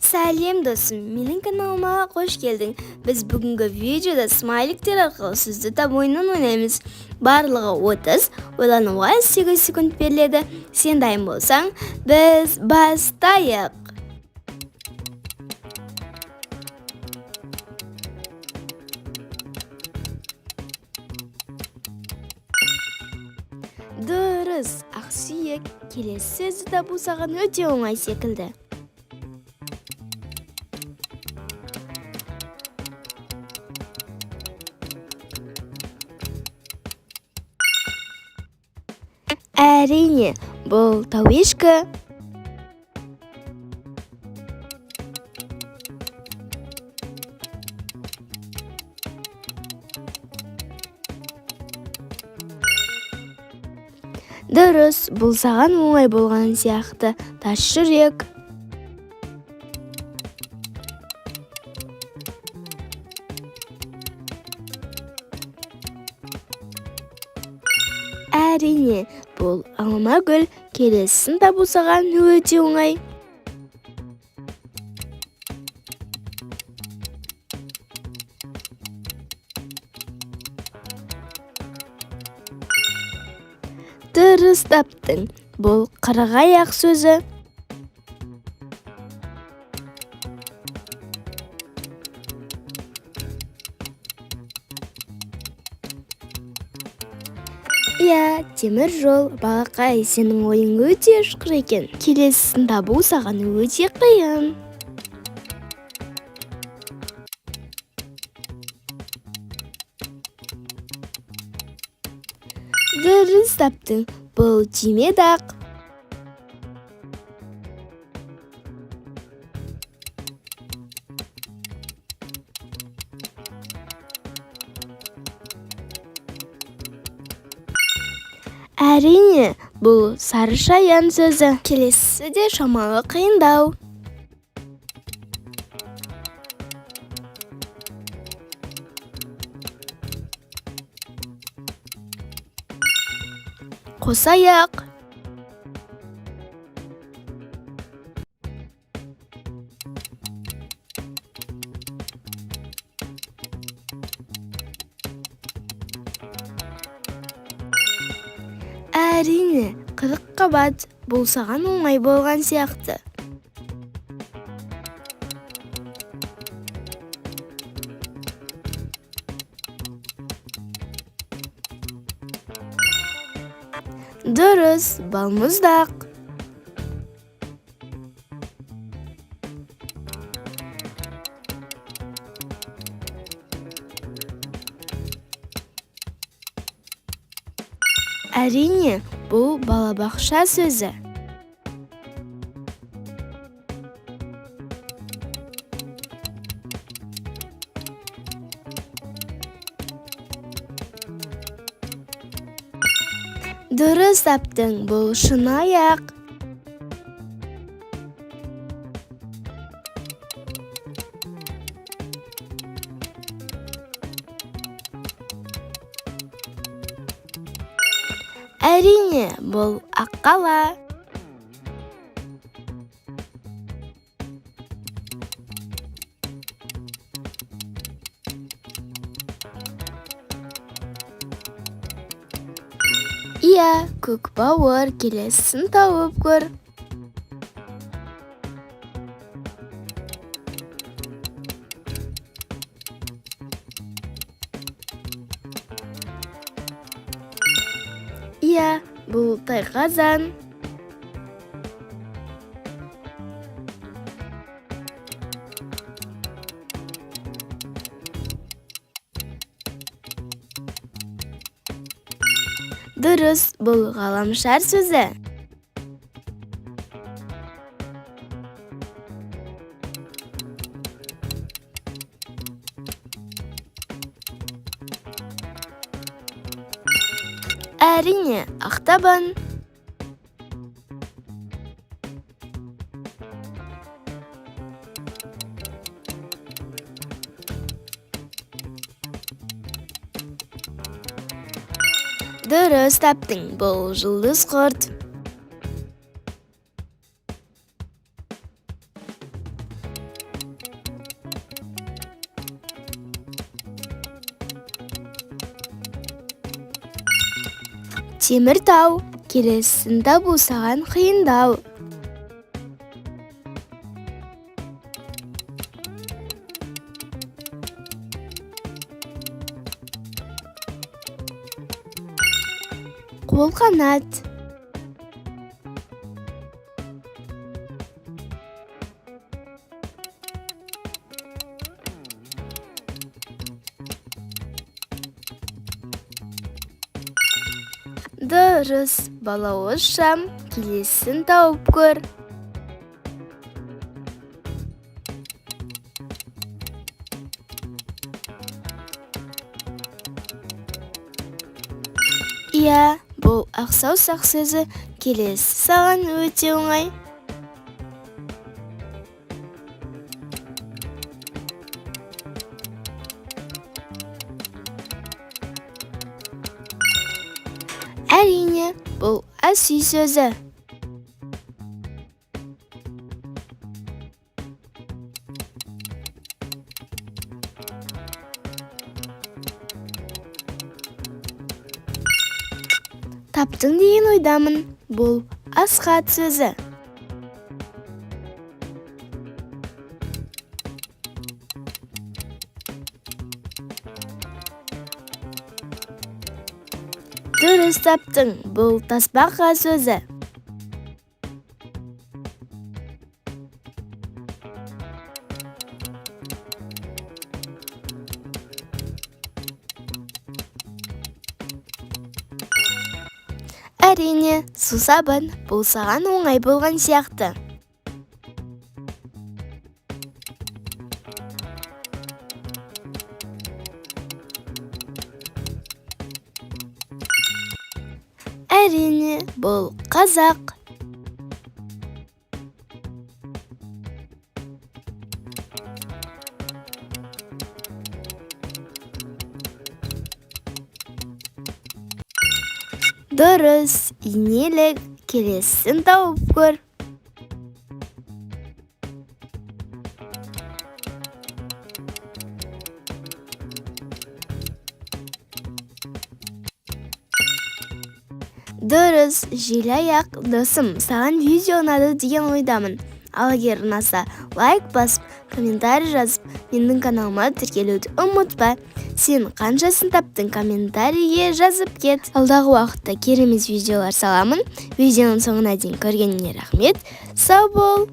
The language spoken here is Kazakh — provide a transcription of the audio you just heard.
Сәлем досым, менің каналыма қош келдің. Біз бүгінгі видеода смайликтер арқылы сөзді табу ойынын ойнаймыз. Барлығы 30, ойлануға 8 секунд беріледі. Сен дайын болсаң, біз бастайық. Дұрыс, ақсүйек. Келесі сөзді табу саған өте оңай секілді. Әрине, бұл тауешкі. Дұрыс, бұл саған оңай болған сияқты. Тас жүрек. Әрине, бұл алмагүл. Келесісін табу саған өте оңай. Дұрыс таптың. Бұл қырғаяқ сөзі. Иә, темір жол. Балақай, сенің ойың өте ұшқыр екен. Келесісін табу саған өте қиын. Дұрыс таптың. Бұл түймедақ. Әрине, бұл сары шаян сөзі. Келесі де шамалы қиындау. Қосаяқ. Әрине, 40 қабат. Бұл саған оңай болған сияқты. Дұрыс, балмұздақ. Әрине, бұл балабақша сөзі. Дұрыс таптың. Бұл шынаяқ. Әрине, бұл аққала. Иә, көкбауыр. Келесісін тауып көр. Иә, бұл тайқазан. Дұрыс, бұл ғаламшар сөзі. Әрине, ақтабан. Дұрыс таптың. Бұл жұлдыз құрт. Теміртау, келесін табу саған қиындау. Қолқанат. Дұрыс, балауыз шам, келесін тауып көр. Иә, бұл ақсаусақ сөзі, келесі саған өте оңай. Әрине, бұл ас үй сөзі. Таптың деген ойдамын, бұл асхат сөзі. Дұрыс таптың, бұл тасбақа сөзі. Әрине, сусабын, бұл саған оңай болған сияқты. Әрине, бұл қазақ. Дұрыс, инелік, келесін тауып көр. Дұрыс, желаяқ, досым, саған видео ұнады деген ойдамын. Ал егер ұнаса, лайк басып, комментарий жазып, менің каналыма тіркелуді ұмытпа. Сен қаншасын таптың, комментарийге жазып кет. Алдағы уақытта керемет видеолар саламын. Видеоның соңына дейін көргеніңе рахмет. Сау бол!